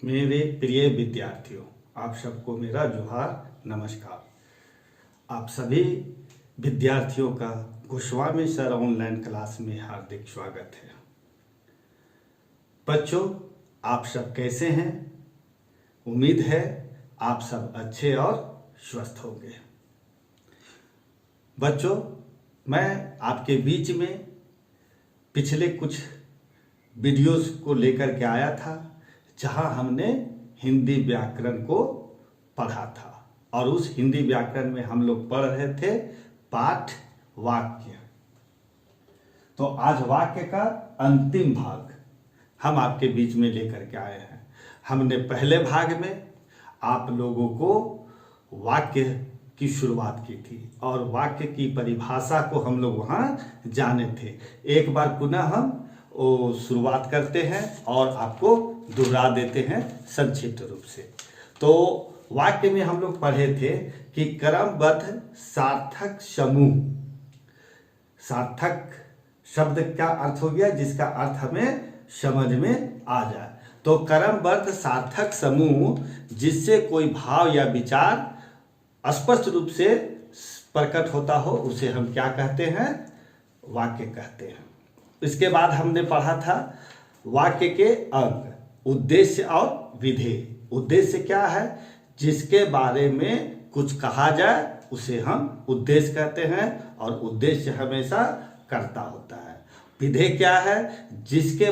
मेरे प्रिय विद्यार्थियों, आप सबको मेरा जोहार नमस्कार। आप सभी विद्यार्थियों का गोस्वामी सर ऑनलाइन क्लास में हार्दिक स्वागत है। बच्चों, आप सब कैसे हैं? उम्मीद है आप सब अच्छे और स्वस्थ होंगे। बच्चों, मैं आपके बीच में पिछले कुछ वीडियोस को लेकर के आया था जहां हमने हिंदी व्याकरण को पढ़ा था और उस हिंदी व्याकरण में हम लोग पढ़ रहे थे पाठ वाक्य। तो आज वाक्य का अंतिम भाग हम आपके बीच में लेकर के आए हैं। हमने पहले भाग में आप लोगों को वाक्य की शुरुआत की थी और वाक्य की परिभाषा को हम लोग वहां जाने थे। एक बार पुनः हम शुरुआत करते हैं और आपको दोहरा देते हैं संक्षिप्त रूप से। तो वाक्य में हम लोग पढ़े थे कि क्रमबद्ध सार्थक समूह। सार्थक शब्द का अर्थ हो गया जिसका अर्थ हमें समझ में आ जाए। तो क्रमबद्ध सार्थक समूह जिससे कोई भाव या विचार स्पष्ट रूप से प्रकट होता हो उसे हम क्या कहते हैं? वाक्य कहते हैं। इसके बाद हमने पढ़ा था वाक्य के अंग, उद्देश्य और विधेय। उद्देश्य क्या है? जिसके बारे में कुछ कहा जाए उसे हम उद्देश्य कहते हैं और उद्देश्य हमेशा कर्ता होता है। विधेय क्या है? जिसके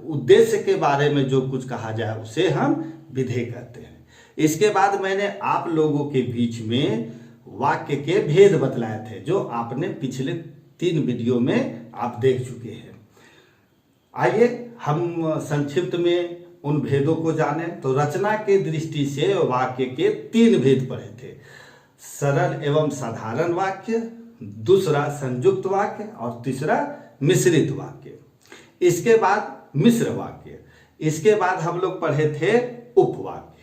उद्देश्य के बारे में जो कुछ कहा जाए उसे हम विधेय कहते हैं। इसके बाद मैंने आप लोगों के बीच में वाक्य के भेद बतलाए थे जो आपने पिछले 3 वीडियो में आप देख चुके हैं। आइए हम संक्षिप्त में उन भेदों को जानें। तो रचना के दृष्टि से वाक्य के 3 भेद पढ़े थे। सरल एवं साधारण वाक्य, दूसरा संयुक्त वाक्य और तीसरा मिश्रित वाक्य। इसके बाद मिश्र वाक्य। इसके बाद हम लोग पढ़े थे उपवाक्य।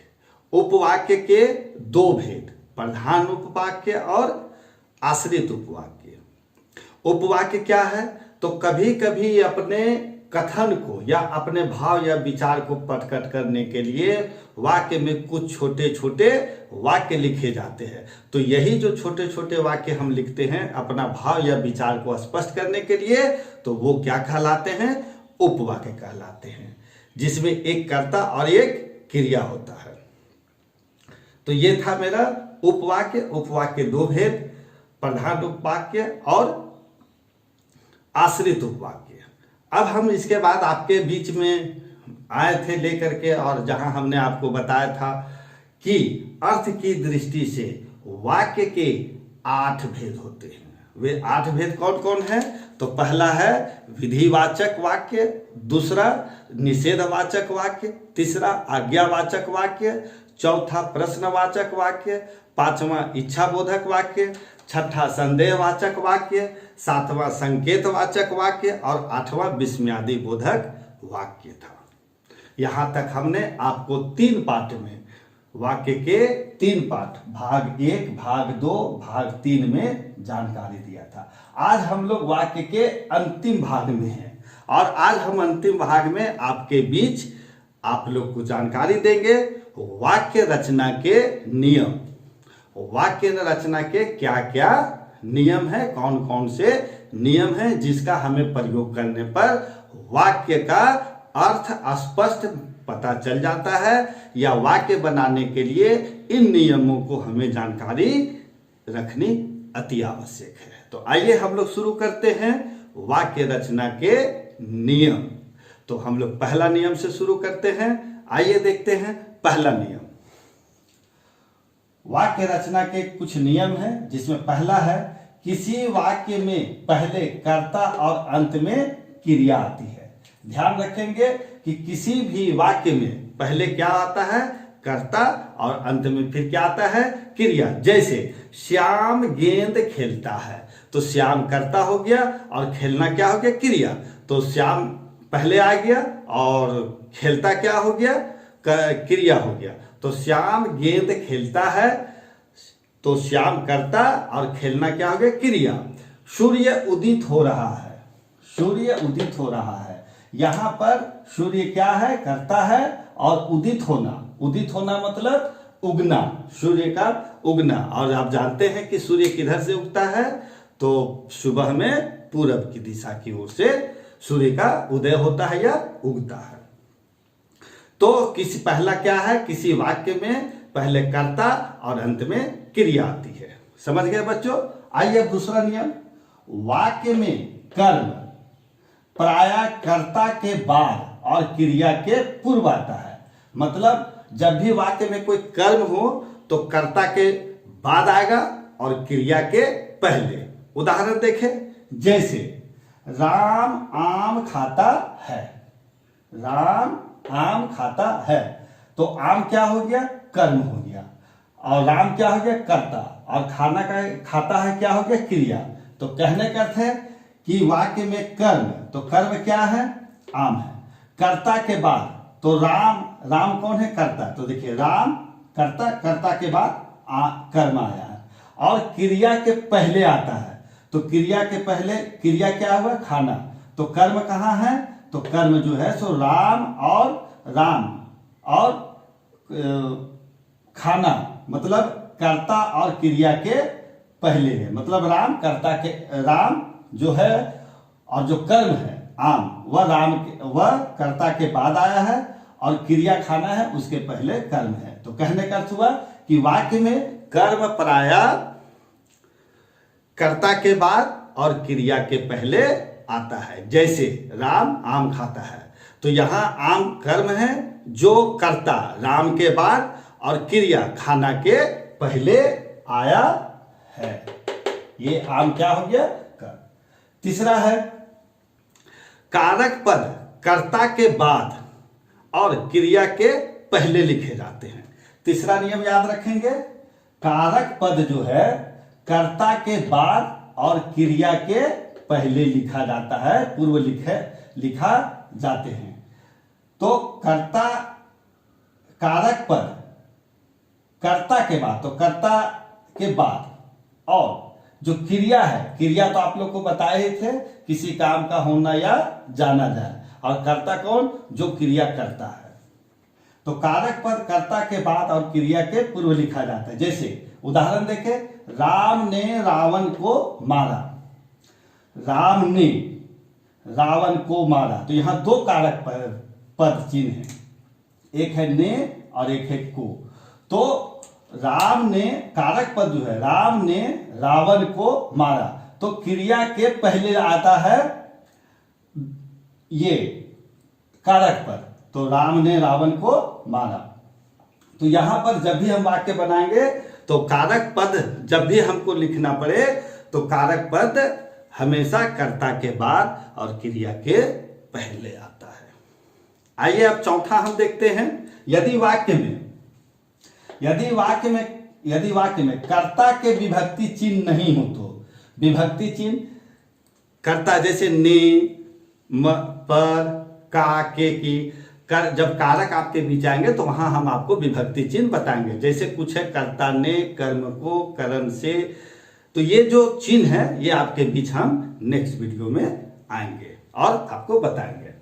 उपवाक्य के 2 भेद, प्रधान उपवाक्य और आश्रित उपवाक्य। उपवाक्य क्या है? तो कभी कभी अपने कथन को या अपने भाव या विचार को प्रकट करने के लिए वाक्य में कुछ छोटे छोटे वाक्य लिखे जाते हैं। तो यही जो छोटे छोटे वाक्य हम लिखते हैं अपना भाव या विचार को स्पष्ट करने के लिए, तो वो क्या कहलाते हैं? उपवाक्य कहलाते हैं, जिसमें एक कर्ता और एक क्रिया होता है। तो ये था मेरा उपवाक्य। उपवाक्य 2 भेद, प्रधान उपवाक्य और आश्रित उपवाक्य। अब हम इसके बाद आपके बीच में आए थे लेकर के और जहां हमने आपको बताया था कि अर्थ की दृष्टि से वाक्य के 8 भेद होते हैं। वे 8 भेद कौन कौन है? तो पहला है विधिवाचक वाक्य, दूसरा निषेधवाचक वाक्य, तीसरा आज्ञावाचक वाक्य, चौथा प्रश्नवाचक वाक्य, 5वां इच्छाबोधक वाक्य, 6ठा संदेहवाचक वाक्य, 7वां संकेतवाचक वाक्य और 8वां विस्मयादि बोधक वाक्य था। यहां तक हमने आपको 3 पाठ में वाक्य के 3 पाठ, भाग 1, भाग 2, भाग 3 में जानकारी दिया था। आज हम लोग वाक्य के अंतिम भाग में हैं और आज हम अंतिम भाग में आपके बीच आप लोग को जानकारी देंगे वाक्य रचना के नियम। वाक्य रचना के क्या क्या नियम है, कौन कौन से नियम है जिसका हमें प्रयोग करने पर वाक्य का अर्थ स्पष्ट पता चल जाता है, या वाक्य बनाने के लिए इन नियमों को हमें जानकारी रखनी अति आवश्यक है। तो आइए हम लोग शुरू करते हैं वाक्य रचना के नियम। तो हम लोग पहला नियम से शुरू करते हैं। आइए देखते हैं पहला नियम। वाक्य रचना के कुछ नियम हैं जिसमें पहला है किसी वाक्य में पहले कर्ता और अंत में क्रिया आती है। ध्यान रखेंगे कि किसी भी वाक्य में पहले क्या आता है? कर्ता और अंत में फिर क्या आता है? क्रिया। जैसे श्याम गेंद खेलता है, तो श्याम कर्ता हो गया और खेलना क्या हो गया? क्रिया। तो श्याम पहले आ गया और खेलता क्या हो गया? क्रिया हो गया। तो श्याम गेंद खेलता है, तो श्याम कर्ता और खेलना क्या हो गया? क्रिया। सूर्य उदित हो रहा है, सूर्य उदित हो रहा है, यहाँ पर सूर्य क्या है, करता है, और उदित होना मतलब उगना, सूर्य का उगना। और आप जानते हैं कि सूर्य किधर से उगता है, तो सुबह में पूरब की दिशा की ओर से सूर्य का उदय होता है या उगता है। तो पहला क्या है, किसी वाक्य में पहले कर्ता और अंत में क्रिया आती है। समझ गए बच्चों। आइए अब दूसरा नियम, वाक्य में कर्म प्रायः कर्ता के बाद और क्रिया के पूर्व आता है। मतलब जब भी वाक्य में कोई कर्म हो तो कर्ता के बाद आएगा और क्रिया के पहले। उदाहरण देखें, जैसे राम आम खाता है, राम आम खाता है, तो आम क्या हो गया, कर्म हो गया, और राम क्या हो गया, कर्ता, और खाना का खाता है क्या हो गया, क्रिया। तो कहने का अर्थ है कि वाक्य में कर्म, तो कर्म क्या है, आम है, कर्ता के बाद, तो राम कौन है, कर्ता, तो देखिए राम कर्ता, कर्ता के बाद कर्म आया है, और क्रिया के पहले आता है, तो क्रिया के पहले क्रिया क्या हुआ, खाना, तो कर्म कहाँ है, तो कर्म जो है सो राम और खाना, मतलब कर्ता और क्रिया के पहले है। मतलब राम जो है और जो कर्म है आम, वह कर्ता के बाद आया है, और क्रिया खाना है उसके पहले कर्म है। तो कहने का अर्थ हुआ कि वाक्य में कर्म प्रायः कर्ता के बाद और क्रिया के पहले आता है। जैसे राम आम खाता है, तो यहाँ आम कर्म है जो कर्ता राम के बाद और क्रिया खाना के पहले आया है। ये आम क्या हो गया, कर्म। तीसरा है कारक पद कर्ता के बाद और क्रिया के पहले लिखे जाते हैं। तीसरा नियम याद रखेंगे, कारक पद जो है कर्ता के बाद और क्रिया के पहले लिखा जाता है, पूर्व लिखा जाते हैं। तो कर्ता कारक पद कर्ता के बाद, तो कर्ता के बाद, और जो क्रिया है, क्रिया तो आप लोग को बताए थे, किसी काम का होना या जाना जाए, और कर्ता कौन, जो क्रिया करता है। तो कारक पद कर्ता के बाद और क्रिया के पूर्व लिखा जाता है। जैसे उदाहरण देखें, राम ने रावण को मारा, राम ने रावण को मारा, तो यहां दो कारक पद चिन्ह है, एक है ने और एक है को। तो राम ने, कारक पद जो है, राम ने रावण को मारा, तो क्रिया के पहले आता है ये कारक पद, तो राम ने रावण को मारा। तो यहां पर जब भी हम वाक्य बनाएंगे तो कारक पद जब भी हमको लिखना पड़े तो कारक पद हमेशा कर्ता के बाद और क्रिया के पहले आता है। आइए अब चौथा हम देखते हैं, यदि वाक्य में कर्ता के विभक्ति चिन्ह नहीं हो तो विभक्ति चिन्ह कर्ता, जैसे ने, पर, का, के, की, जब कारक आपके बीच आएंगे तो वहां हम आपको विभक्ति चिन्ह बताएंगे। जैसे कुछ है कर्ता ने कर्म को कर्म से, तो ये जो चिन्ह है ये आपके बीच हम नेक्स्ट वीडियो में आएंगे और आपको बताएंगे।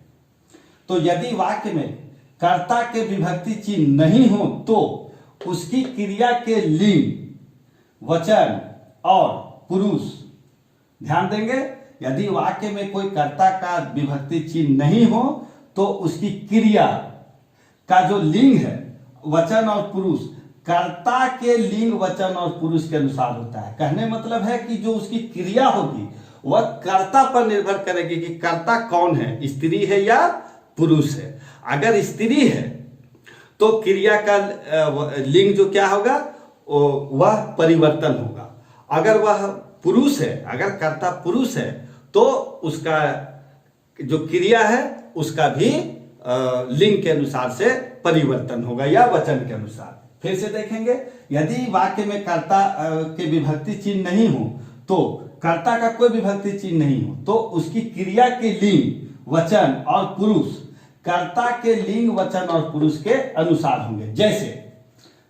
तो यदि वाक्य में कर्ता के विभक्ति चिन्ह नहीं हो तो उसकी क्रिया के लिंग, वचन और पुरुष, ध्यान देंगे, यदि वाक्य में कोई कर्ता का विभक्ति चिन्ह नहीं हो तो उसकी क्रिया का जो लिंग है, वचन और पुरुष, कर्ता के लिंग, वचन और पुरुष के अनुसार होता है। कहने मतलब है कि जो उसकी क्रिया होगी वह कर्ता पर निर्भर करेगी कि कर्ता कौन है, स्त्री है या पुरुष है। अगर स्त्री है तो क्रिया का लिंग जो क्या होगा वह परिवर्तन होगा। अगर वह पुरुष है, अगर कर्ता पुरुष है तो उसका जो क्रिया है उसका भी लिंग के अनुसार से परिवर्तन होगा या वचन के अनुसार। फिर से देखेंगे, यदि वाक्य में कर्ता के विभक्ति चिन्ह नहीं हो तो कर्ता का कोई विभक्ति चिन्ह नहीं हो तो उसकी क्रिया के लिंग, वचन और पुरुष कर्ता के लिंग, वचन और पुरुष के अनुसार होंगे। जैसे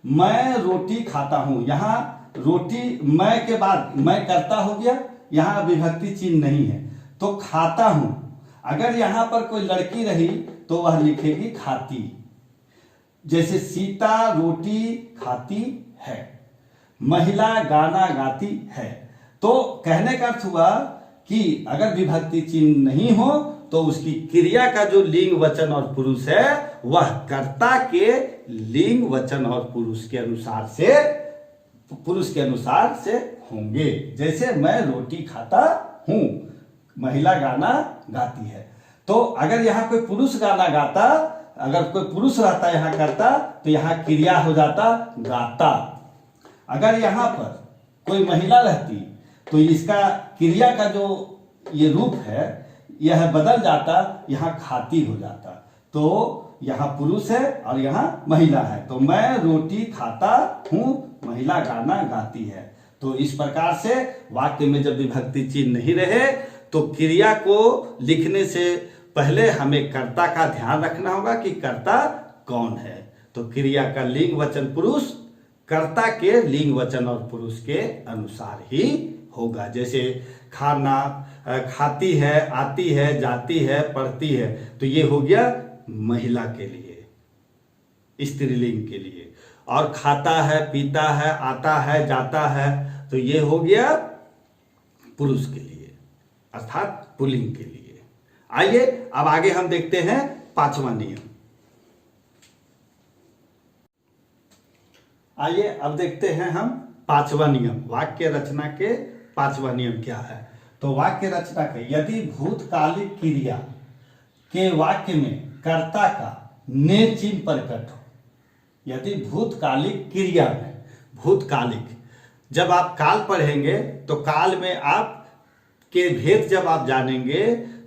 मैं रोटी खाता हूं, यहां रोटी मैं के बाद मैं कर्ता हो गया, यहां विभक्ति चिन्ह नहीं है, तो खाता हूं अगर यहां पर कोई लड़की रही तो वह लिखेगी खाती। जैसे सीता रोटी खाती है, महिला गाना गाती है। तो कहने का अर्थ हुआ कि अगर विभक्ति चिन्ह नहीं हो तो उसकी क्रिया का जो लिंग वचन और पुरुष है वह कर्ता के लिंग वचन और पुरुष के अनुसार से होंगे। जैसे मैं रोटी खाता हूं, महिला गाना गाती है। तो अगर यहाँ कोई पुरुष गाना गाता, अगर कोई पुरुष रहता यहाँ करता तो यहाँ क्रिया हो जाता गाता। अगर यहाँ पर कोई महिला रहती तो इसका क्रिया का जो ये रूप है यह बदल जाता, यहाँ खाती हो जाता। तो यहाँ पुरुष है और यहाँ महिला है। तो मैं रोटी खाता हूँ, महिला गाना गाती है। तो इस प्रकार से वाक्य में जब विभक्ति चिन्ह नहीं रहे तो क्रिया को लिखने से पहले हमें कर्ता का ध्यान रखना होगा कि कर्ता कौन है। तो क्रिया का लिंग वचन पुरुष कर्ता के लिंग वचन और पुरुष के अनुसार ही होगा। जैसे खाना, खाती है, आती है, जाती है, पढ़ती है, तो ये हो गया महिला के लिए, स्त्रीलिंग के लिए। और खाता है, पीता है, आता है, जाता है, तो ये हो गया पुरुष के लिए, अर्थात पुल्लिंग के लिए। आइए अब आगे हम देखते हैं पांचवा नियम। आइए अब देखते हैं हम पांचवा नियम, वाक्य रचना के पांचवा नियम क्या है। तो वाक्य रचना के यदि भूतकालिक क्रिया के वाक्य में कर्ता का ने चिन्ह प्रकट हो, यदि भूतकालिक क्रिया में, भूतकालिक, जब आप काल पढ़ेंगे तो काल में आप के भेद जब आप जानेंगे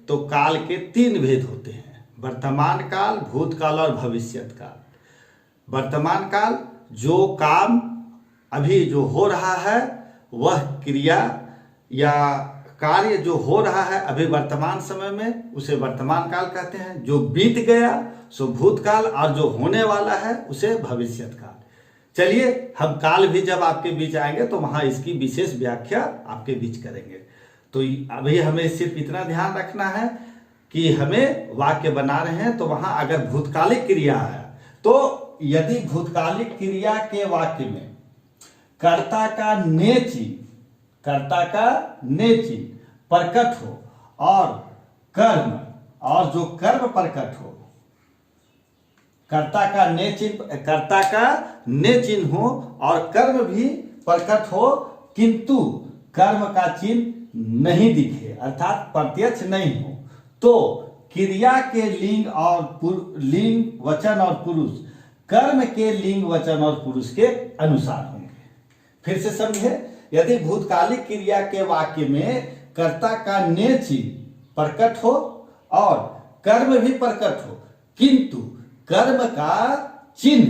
तो काल के 3 भेद होते हैं, वर्तमान काल, भूतकाल और भविष्यत काल। वर्तमान काल, जो काम अभी जो हो रहा है वह क्रिया या कार्य जो हो रहा है अभी वर्तमान समय में उसे वर्तमान काल कहते हैं। जो बीत गया सो भूतकाल और जो होने वाला है उसे भविष्यत काल। चलिए हम काल भी जब आपके बीच आएंगे तो वहां इसकी विशेष व्याख्या आपके बीच करेंगे। तो अभी हमें सिर्फ इतना ध्यान रखना है कि हमें वाक्य बना रहे हैं तो वहां अगर भूतकालिक क्रिया है तो यदि भूतकालिक क्रिया के वाक्य में कर्ता का ने चिन्ह प्रकट हो और कर्म, और जो कर्म प्रकट हो, कर्ता का ने चिन्ह हो और कर्म भी प्रकट हो किंतु कर्म का चिन्ह नहीं दिखे अर्थात प्रत्यक्ष नहीं हो, तो क्रिया के लिंग वचन और पुरुष कर्म के लिंग वचन और पुरुष के अनुसार होंगे। फिर से समझे, यदि भूतकालिक क्रिया के वाक्य में कर्ता का ने चिन्ह प्रकट हो और कर्म भी प्रकट हो किंतु कर्म का चिन्ह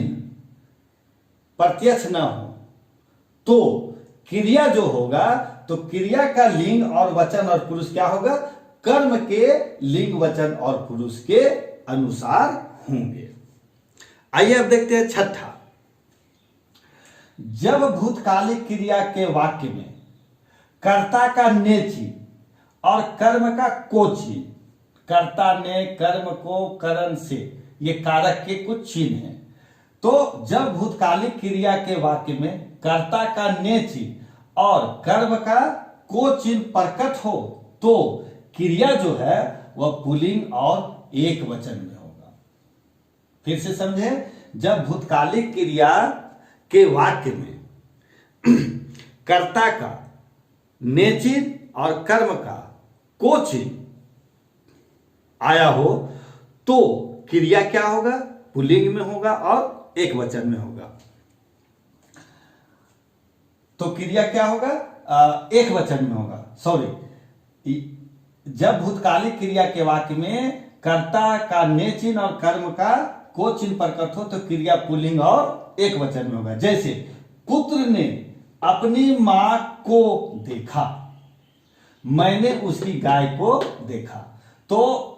प्रत्यक्ष न हो, तो क्रिया जो होगा तो क्रिया का लिंग और वचन और पुरुष क्या होगा, कर्म के लिंग वचन और पुरुष के अनुसार होंगे। आइए अब देखते हैं छठा। जब भूतकालिक क्रिया के वाक्य में कर्ता का ने चिन्ह और कर्म का को चिन्ह, कर्ता ने कर्म को करण से, ये कारक के कुछ चिन्ह हैं। तो जब भूतकालिक क्रिया के वाक्य में कर्ता का ने चिन्ह और कर्म का को चिन्ह प्रकट हो तो क्रिया जो है वह पुल्लिंग और एक वचन में होगा। फिर से समझे, जब भूतकालिक क्रिया के वाक्य में कर्ता का ने चिन्ह और कर्म का को चिन्ह आया हो तो क्रिया क्या होगा, पुल्लिंग में होगा और एक वचन में होगा। तो क्रिया क्या होगा, एक वचन में होगा। सॉरी, जब भूतकालिक क्रिया के वाक्य में कर्ता का ने चिन्ह और कर्म का को चिन्ह प्रकट हो तो क्रिया पुल्लिंग और एक वचन में होगा। जैसे पुत्र ने अपनी मां को देखा, मैंने उसकी गाय को देखा। तो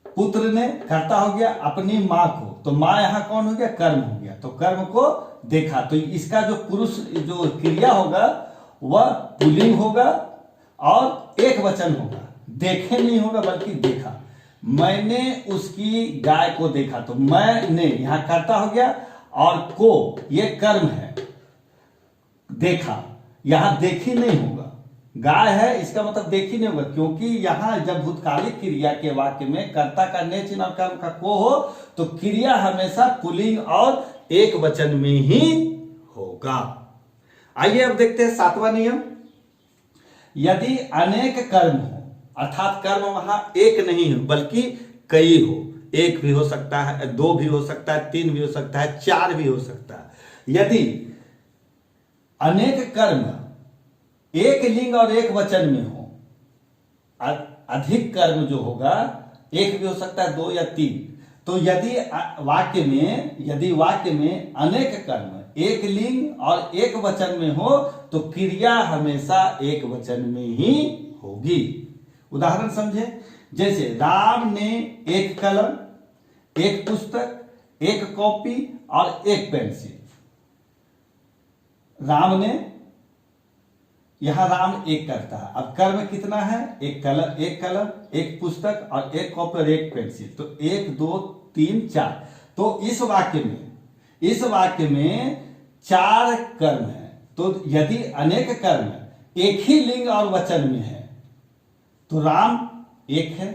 पुत्र ने कर्ता हो गया, अपनी मां को, तो मां यहां कौन हो गया, कर्म हो गया। तो कर्म को देखा, तो इसका जो पुरुष जो क्रिया होगा वह पुल्लिंग होगा और एक वचन होगा, देखे नहीं होगा बल्कि देखा। मैंने उसकी गाय को देखा, तो मैंने यहां कर्ता हो गया और को ये कर्म है, देखा, यहां देखी नहीं होगा, गाय है इसका मतलब देखी नहीं होगा, क्योंकि यहां जब भूतकालिक क्रिया के वाक्य में कर्ता का ने चिन्ह और कर्म का को हो तो क्रिया हमेशा पुल्लिंग और एक वचन में ही होगा। आइए अब देखते हैं 7वां नियम। यदि अनेक कर्म हो, अर्थात कर्म वहां एक नहीं हो बल्कि कई हो, एक भी हो सकता है, दो भी हो सकता है, तीन भी हो सकता है, चार भी हो सकता है। यदि अनेक कर्म एक लिंग और एक वचन में हो, अधिक कर्म जो होगा एक भी हो सकता है, दो या तीन, तो यदि वाक्य में अनेक कर्म एक लिंग और एक वचन में हो तो क्रिया हमेशा एक वचन में ही होगी। उदाहरण समझे, जैसे राम ने एक कलम, एक पुस्तक, एक कॉपी और एक पेंसिल। राम ने, यहां राम एक करता है, अब कर्म कितना है, एक कलम, एक पुस्तक और एक कॉपी और एक पेंसिल, तो 1 2 3 4। तो इस वाक्य में 4 कर्म है। तो यदि अनेक कर्म एक ही लिंग और वचन में है तो राम एक है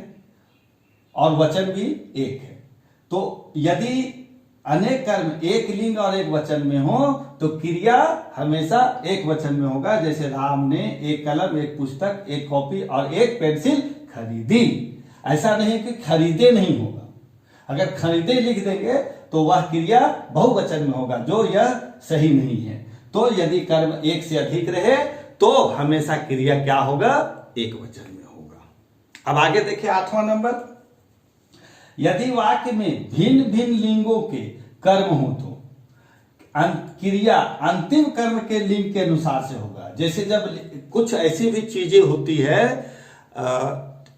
और वचन भी एक है। तो यदि अनेक कर्म एक लिंग और एक वचन में हो तो क्रिया हमेशा एक वचन में होगा, जैसे राम ने एक कलम, एक पुस्तक, एक कॉपी और एक पेंसिल खरीदी। ऐसा नहीं कि खरीदे नहीं होगा, अगर खरीदे लिख देंगे तो वह क्रिया बहुवचन में होगा, जो यह सही नहीं है। तो यदि कर्म एक से अधिक रहे तो हमेशा क्रिया क्या होगा, एक वचन में होगा। अब आगे देखिए 8वां नंबर। यदि वाक्य में भिन्न भिन्न लिंगों के कर्म हो तो क्रिया अंतिम कर्म के लिंग के अनुसार से होगा। जैसे जब कुछ ऐसी भी चीजें होती है,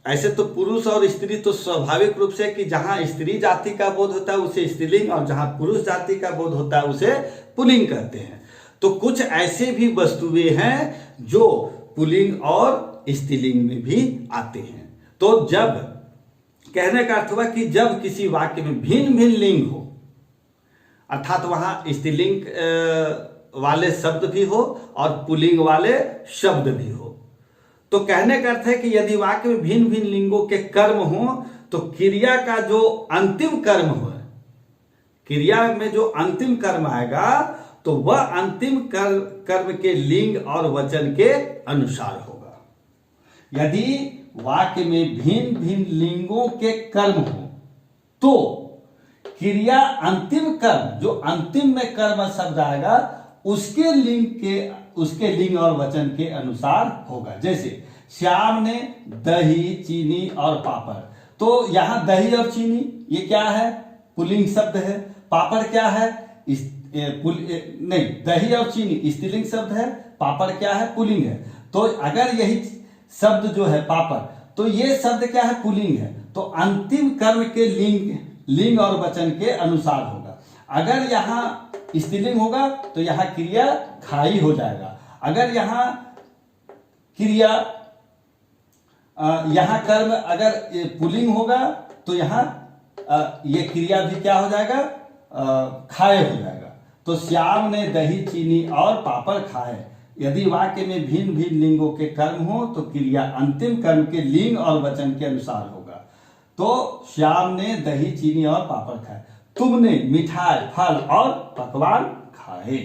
ऐसे तो पुरुष और स्त्री तो स्वाभाविक रूप से कि जहां स्त्री जाति का बोध होता है उसे स्त्रीलिंग और जहां पुरुष जाति का बोध होता है उसे पुल्लिंग कहते हैं। तो कुछ ऐसे भी वस्तुएं हैं जो पुल्लिंग और स्त्रीलिंग में भी आते हैं। तो जब कहने का अर्थ हुआ कि जब किसी वाक्य में भिन्न भिन्न लिंग हो, अर्थात वहां स्त्रीलिंग वाले शब्द भी हो और पुल्लिंग वाले शब्द भी हो, तो कहने का अर्थ है कि यदि वाक्य में भिन्न भिन्न लिंगों के कर्म हो तो क्रिया का जो अंतिम कर्म हो, क्रिया में जो अंतिम कर्म आएगा तो वह अंतिम कर्म के लिंग और वचन के अनुसार होगा। यदि वाक्य में भिन्न भिन्न लिंगों के कर्म हो तो क्रिया अंतिम कर्म, जो अंतिम में कर्म शब्द आएगा उसके लिंग और वचन के अनुसार होगा। जैसे श्याम ने दही, चीनी और पापड़, तो यहां दही और चीनी ये क्या है, पुल्लिंग शब्द है। पापड़ क्या है, नहीं, दही और चीनी स्त्रीलिंग शब्द है, पापड़ क्या है, पुल्लिंग है। तो अगर यही शब्द जो है पापड़, तो ये शब्द क्या है, पुल्लिंग है, तो अंतिम कर्म के लिंग और वचन के अनुसार होगा। अगर यहां स्त्रीलिंग होगा तो यहां क्रिया खाई हो जाएगा। अगर यहां क्रिया यहां कर्म अगर पुल्लिंग होगा तो यहां ये क्रिया भी क्या हो जाएगा, खाए हो जाएगा। तो श्याम ने दही, चीनी और पापड़ खाए। यदि वाक्य में भिन्न भिन्न लिंगों के कर्म हो तो क्रिया अंतिम कर्म के लिंग और वचन के अनुसार होगा। तो श्याम ने दही, चीनी और पापड़ खाए, तुमने मिठाई, फल और पकवान खाए।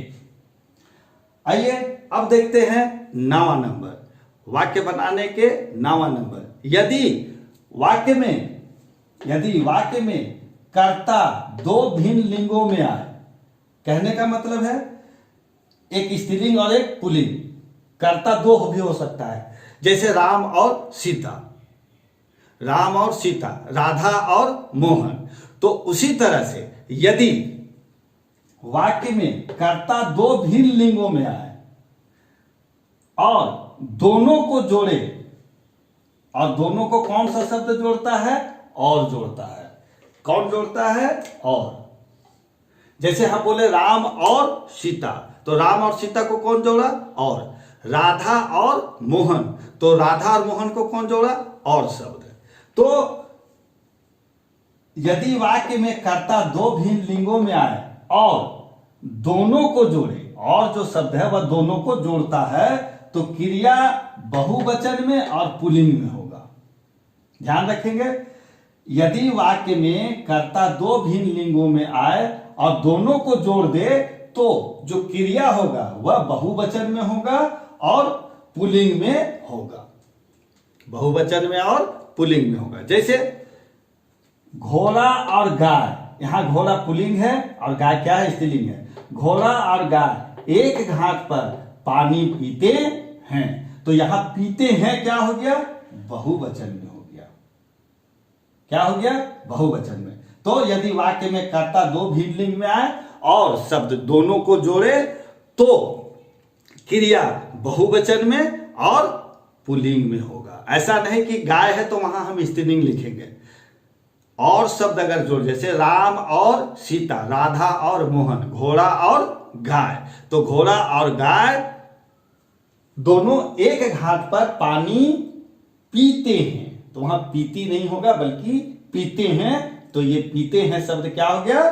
आइए अब देखते हैं 9वां नंबर, वाक्य बनाने के 9वां नंबर। यदि वाक्य में कर्ता दो भिन्न लिंगों में आए, कहने का मतलब है एक स्त्रीलिंग और एक पुल्लिंग, कर्ता दो भी हो सकता है, जैसे राम और सीता, राधा और मोहन। तो उसी तरह से यदि वाक्य में कर्ता दो भिन्न लिंगों में आए और दोनों को जोड़े, और दोनों को कौन सा शब्द जोड़ता है, और जोड़ता है। कौन जोड़ता है, और। जैसे हम बोले राम और सीता, तो राम और सीता को कौन जोड़ा, और। राधा और मोहन, तो राधा और मोहन को कौन जोड़ा, और शब्द। तो यदि वाक्य में कर्ता दो भिन्न लिंगों में आए और दोनों को जोड़े, और जो शब्द है वह दोनों को जोड़ता है, तो क्रिया बहुवचन में और पुल्लिंग में होगा। ध्यान रखेंगे, यदि वाक्य में कर्ता दो भिन्न लिंगों में आए और दोनों को जोड़ दे तो जो क्रिया होगा वह बहुवचन में होगा और पुल्लिंग में होगा। बहुवचन में और पुल्लिंग में होगा। जैसे घोड़ा और गाय, यहां घोड़ा पुल्लिंग है और गाय क्या है, स्त्रीलिंग है। घोड़ा और गाय एक घाट पर पानी पीते हैं, तो यहां पीते हैं क्या हो गया, बहुवचन में हो गया। क्या हो गया, बहुवचन में। तो यदि वाक्य में कर्ता दो भिन्न लिंग में आए और शब्द दोनों को जोड़े तो क्रिया बहुवचन में और पुल्लिंग में होगा। ऐसा नहीं कि गाय है तो वहां हम स्त्रीलिंग लिखेंगे। और शब्द अगर जोड़, जैसे राम और सीता, राधा और मोहन, घोड़ा और गाय, तो घोड़ा और गाय दोनों एक घाट पर पानी पीते हैं, तो वहां पीती नहीं होगा बल्कि पीते हैं, तो ये पीते हैं शब्द क्या हो गया,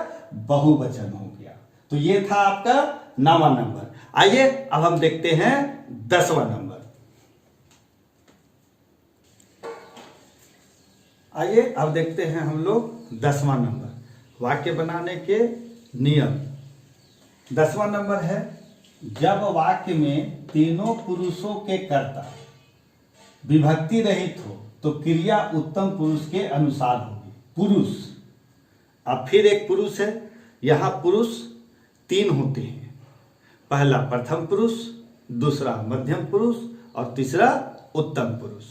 बहुवचन हो गया। तो ये था आपका 9वां नंबर। आइए अब हम देखते हैं 10वां नंबर। आइए अब देखते हैं हम लोग 10वां नंबर, वाक्य बनाने के नियम। 10वां नंबर है, जब वाक्य में तीनों पुरुषों के कर्ता विभक्ति रहित हो तो क्रिया उत्तम पुरुष के अनुसार होगी। पुरुष, अब फिर एक पुरुष है, यहां पुरुष 3 होते हैं। पहला प्रथम पुरुष, दूसरा मध्यम पुरुष और तीसरा उत्तम पुरुष।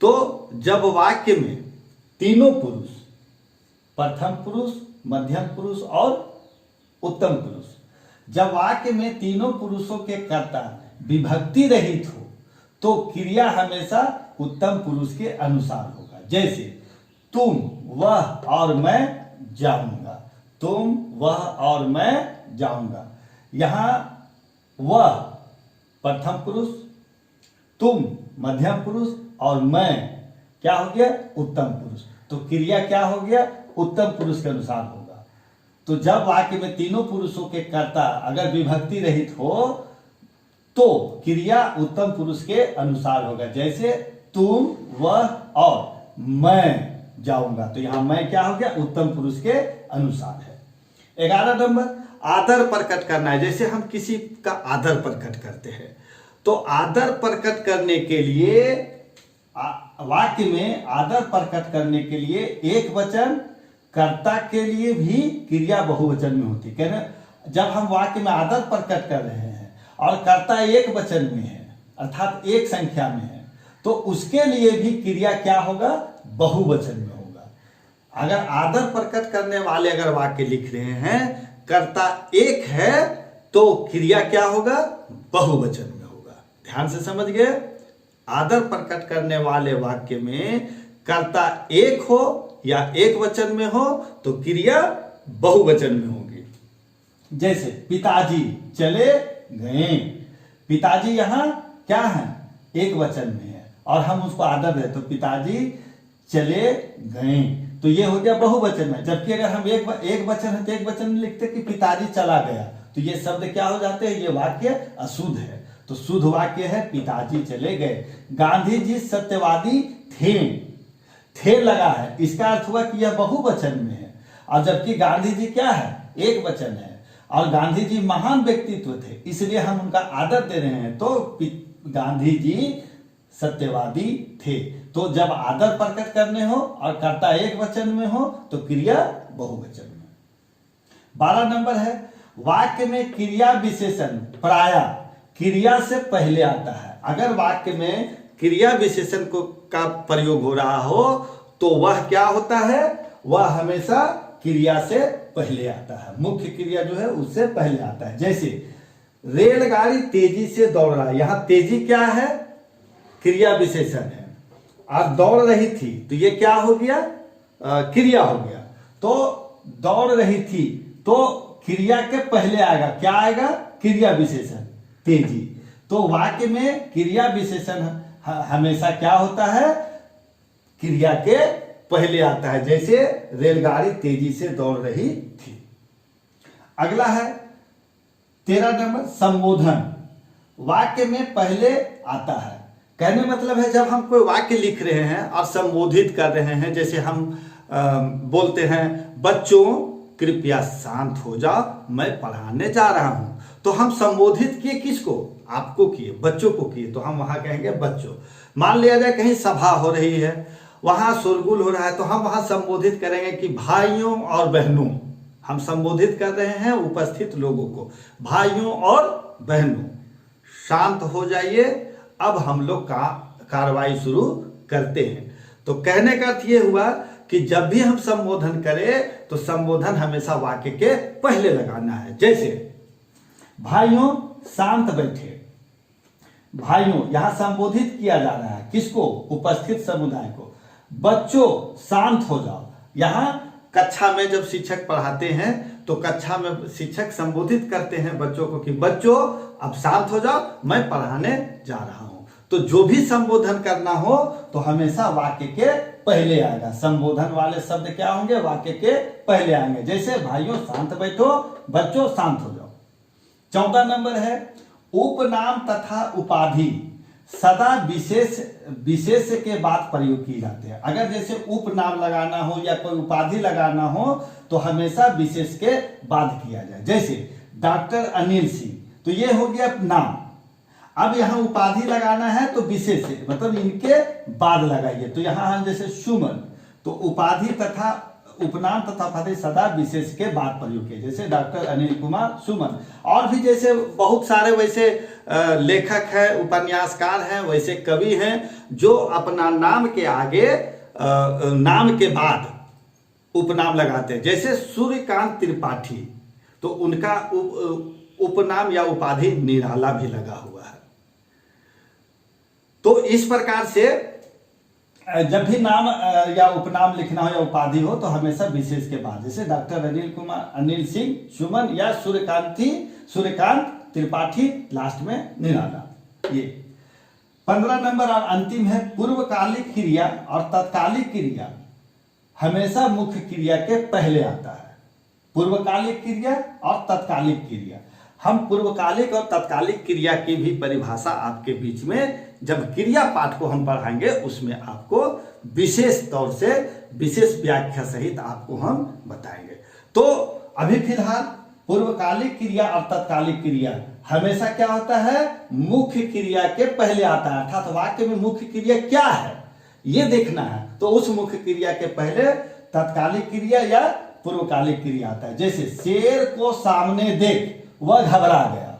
तो जब वाक्य में तीनों पुरुष, प्रथम पुरुष, मध्यम पुरुष और उत्तम पुरुष, जब वाक्य में तीनों पुरुषों के कर्ता विभक्ति रहित हो तो क्रिया हमेशा उत्तम पुरुष के अनुसार होगा। जैसे तुम, वह और मैं जाऊंगा, तुम, वह और मैं जाऊंगा। यहां वह प्रथम पुरुष, तुम मध्यम पुरुष और मैं क्या हो गया, उत्तम पुरुष। तो क्रिया क्या हो गया, उत्तम पुरुष के अनुसार होगा। तो जब वाक्य में तीनों पुरुषों के कर्ता अगर विभक्ति रहित हो तो क्रिया उत्तम पुरुष के अनुसार होगा। जैसे तुम, वह और मैं जाऊंगा, तो यहां मैं क्या हो गया, उत्तम पुरुष के अनुसार है। 11 नंबर, आदर प्रकट करना है। जैसे हम किसी का आदर प्रकट करते हैं, तो आदर प्रकट करने के लिए वाक्य में आदर प्रकट करने के लिए एक वचन कर्ता के लिए भी क्रिया बहुवचन में होती है। कहना जब हम वाक्य में आदर प्रकट कर रहे हैं और कर्ता एक वचन में है अर्थात एक संख्या में है, तो उसके लिए भी क्रिया क्या होगा, बहुवचन में होगा। अगर आदर प्रकट करने वाले अगर वाक्य लिख रहे हैं, कर्ता एक है, तो क्रिया क्या होगा, बहुवचन में होगा। ध्यान से समझ गए, आदर प्रकट करने वाले वाक्य में कर्ता एक हो या एक वचन में हो तो क्रिया बहुवचन में होगी। जैसे पिताजी चले गए, पिताजी यहां क्या है, एक वचन में है और हम उसको आदर दें तो पिताजी चले गए, तो ये हो गया बहुवचन में। जबकि अगर हम एक वचन है तो एक वचन में लिखते कि पिताजी चला गया, तो ये शब्द क्या हो जाते हैं, ये वाक्य अशुद्ध है। तो शुद्ध वाक्य है पिताजी चले गए। गांधी जी सत्यवादी थे लगा है, इसका अर्थ हुआ कि यह बहुवचन में है, और जबकि गांधी जी क्या है, एक वचन है, और गांधी जी महान व्यक्तित्व थे इसलिए हम उनका आदर दे रहे हैं, तो गांधी जी सत्यवादी थे। तो जब आदर प्रकट करने हो और कर्ता एक वचन में हो तो क्रिया बहुवचन में। 12 नंबर है, वाक्य में क्रिया विशेषण प्रायः क्रिया से पहले आता है। अगर वाक्य में क्रिया विशेषण का प्रयोग हो रहा हो तो वह क्या होता है, वह हमेशा क्रिया से पहले आता है, मुख्य क्रिया जो है उससे पहले आता है। जैसे रेलगाड़ी तेजी से दौड़ रहा है, यहां तेजी क्या है, क्रिया विशेषण है, और दौड़ रही थी तो ये क्या हो गया, क्रिया हो गया। तो दौड़ रही थी तो क्रिया के पहले आएगा, क्या आएगा, क्रिया विशेषण तेजी। तो वाक्य में क्रिया विशेषण हमेशा क्या होता है, क्रिया के पहले आता है, जैसे रेलगाड़ी तेजी से दौड़ रही थी। अगला है 13 नंबर, संबोधन वाक्य में पहले आता है। कहने मतलब है जब हम कोई वाक्य लिख रहे हैं और संबोधित कर रहे हैं, जैसे हम बोलते हैं बच्चों कृपया शांत हो जाओ, मैं पढ़ाने जा रहा हूं, तो हम संबोधित किए किसको? आपको किए, बच्चों को किए, तो हम वहां कहेंगे बच्चों। मान लिया जाए कहीं सभा हो रही है, वहां शोरगुल हो रहा है, तो हम वहां संबोधित करेंगे कि भाइयों और बहनों। हम संबोधित कर रहे हैं उपस्थित लोगों को, भाइयों और बहनों शांत हो जाइए, अब हम लोग का कार्रवाई शुरू करते हैं। तो कहने का अर्थ ये हुआ कि जब भी हम संबोधन करें तो संबोधन हमेशा वाक्य के पहले लगाना है। जैसे भाइयों शांत बैठे, भाइयों यहां संबोधित किया जा रहा है किसको? उपस्थित समुदाय को। बच्चों शांत हो जाओ, यहां कक्षा में जब शिक्षक पढ़ाते हैं तो कक्षा में शिक्षक संबोधित करते हैं बच्चों को कि बच्चों अब शांत हो जाओ, मैं पढ़ाने जा रहा हूं। तो जो भी संबोधन करना हो तो हमेशा वाक्य के पहले आएगा। संबोधन वाले शब्द क्या होंगे? वाक्य के पहले आएंगे। जैसे भाइयों शांत बैठो, बच्चों शांत हो जाओ। 14 नंबर है उपनाम तथा उपाधि सदा विशेष के बाद प्रयोग किए जाते हैं। अगर जैसे उपनाम लगाना हो या कोई उपाधि लगाना हो तो हमेशा विशेष के बाद किया जाए। जैसे डॉक्टर अनिल सिंह, तो ये हो गया नाम। अब यहां उपाधि लगाना है तो विशेष से, मतलब इनके बाद लगाइए। तो यहां जैसे सुमन, तो उपाधि तथा उपनाम तथा उपाधि सदा विशेष के बाद प्रयोग किए, जैसे डॉक्टर अनिल कुमार सुमन। और भी जैसे बहुत सारे वैसे लेखक हैं, उपन्यासकार हैं, वैसे कवि हैं जो अपना नाम के आगे नाम के बाद उपनाम लगाते हैं। जैसे सूर्यकांत त्रिपाठी, तो उनका उपनाम या उपाधि निराला भी लगा हुआ है। तो इस प्रकार से जब भी नाम या उपनाम लिखना हो या उपाधि हो तो हमेशा विशेष के बाद, जैसे डॉक्टर अनिल सिंह सुमन या सूर्यकांत त्रिपाठी, लास्ट में निराला। ये 15 नंबर और अंतिम है पूर्वकालिक क्रिया और तत्कालिक क्रिया हमेशा मुख्य क्रिया के पहले आता है। पूर्वकालिक क्रिया और तत्कालिक क्रिया, हम पूर्वकालिक और तत्कालिक क्रिया की भी परिभाषा आपके बीच में जब क्रिया पाठ को हम पढ़ाएंगे उसमें आपको विशेष तौर से विशेष व्याख्या सहित आपको हम बताएंगे। तो अभी फिलहाल पूर्वकालिक क्रिया और तत्कालिक क्रिया हमेशा क्या होता है? मुख्य क्रिया के पहले आता है, अर्थात वाक्य में मुख्य क्रिया क्या है ये देखना है। तो उस मुख्य क्रिया के पहले तत्कालिक क्रिया या पूर्वकालिक क्रिया आता है। जैसे शेर को सामने देख वह घबरा गया,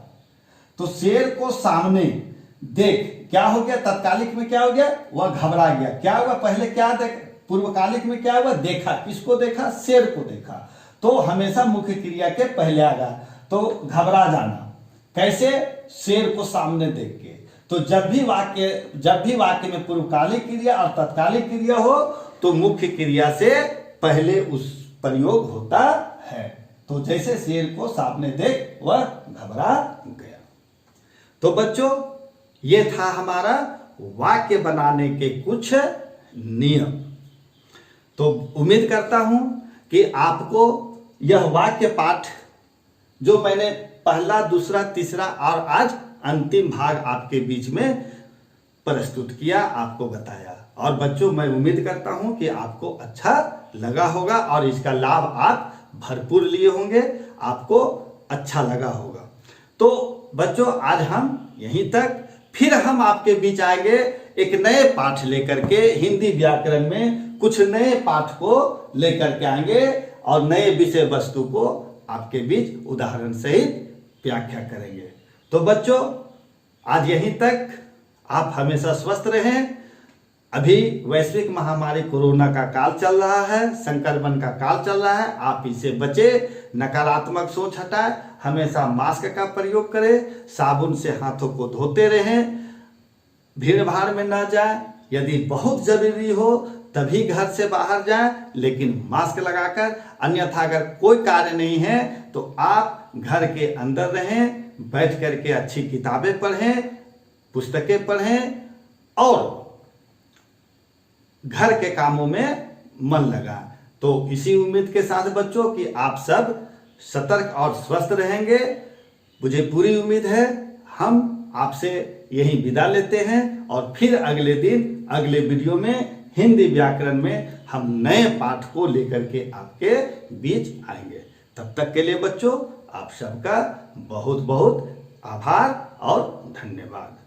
तो शेर को सामने देख क्या हो गया? तत्कालिक में क्या हो गया? वह घबरा गया। क्या हुआ? पहले क्या देख, पूर्वकालिक में क्या हुआ? देखा। किसको देखा? शेर को देखा। तो हमेशा मुख्य क्रिया के पहले आएगा। तो घबरा जाना कैसे? शेर को सामने देख के। तो जब भी वाक्य में पूर्वकालिक क्रिया और तत्कालिक क्रिया हो तो मुख्य क्रिया से पहले उस प्रयोग होता है। तो जैसे शेर को सामने देख वह घबरा गया। तो बच्चों ये था हमारा वाक्य बनाने के कुछ नियम। तो उम्मीद करता हूं कि आपको यह वाक्य पाठ जो मैंने पहला, दूसरा, तीसरा और आज अंतिम भाग आपके बीच में प्रस्तुत किया, आपको बताया। और बच्चों मैं उम्मीद करता हूं कि आपको अच्छा लगा होगा और इसका लाभ आप भरपूर लिए होंगे, आपको अच्छा लगा होगा। तो बच्चों आज हम यहीं तक, फिर हम आपके बीच आएंगे एक नए पाठ लेकर के, हिंदी व्याकरण में कुछ नए पाठ को लेकर के आएंगे और नए विषय वस्तु को आपके बीच उदाहरण सहित व्याख्या करेंगे। तो बच्चों आज यहीं तक, आप हमेशा स्वस्थ रहें। अभी वैश्विक महामारी कोरोना का काल चल रहा है, संक्रमण का काल चल रहा है, आप इससे बचे, नकारात्मक सोच हटाए, हमेशा मास्क का प्रयोग करें, साबुन से हाथों को धोते रहें, भीड़ भाड़ में न जाए, यदि बहुत जरूरी हो तभी घर से बाहर जाएं, लेकिन मास्क लगाकर। अन्यथा अगर कोई कार्य नहीं है तो आप घर के अंदर रहें, बैठ करके अच्छी किताबें पढ़ें, पुस्तकें पढ़ें और घर के कामों में मन लगा। तो इसी उम्मीद के साथ बच्चों कि आप सब सतर्क और स्वस्थ रहेंगे, मुझे पूरी उम्मीद है। हम आपसे यही विदा लेते हैं और फिर अगले दिन अगले वीडियो में हिंदी व्याकरण में हम नए पाठ को लेकर के आपके बीच आएंगे। तब तक के लिए बच्चों आप सबका बहुत बहुत आभार और धन्यवाद।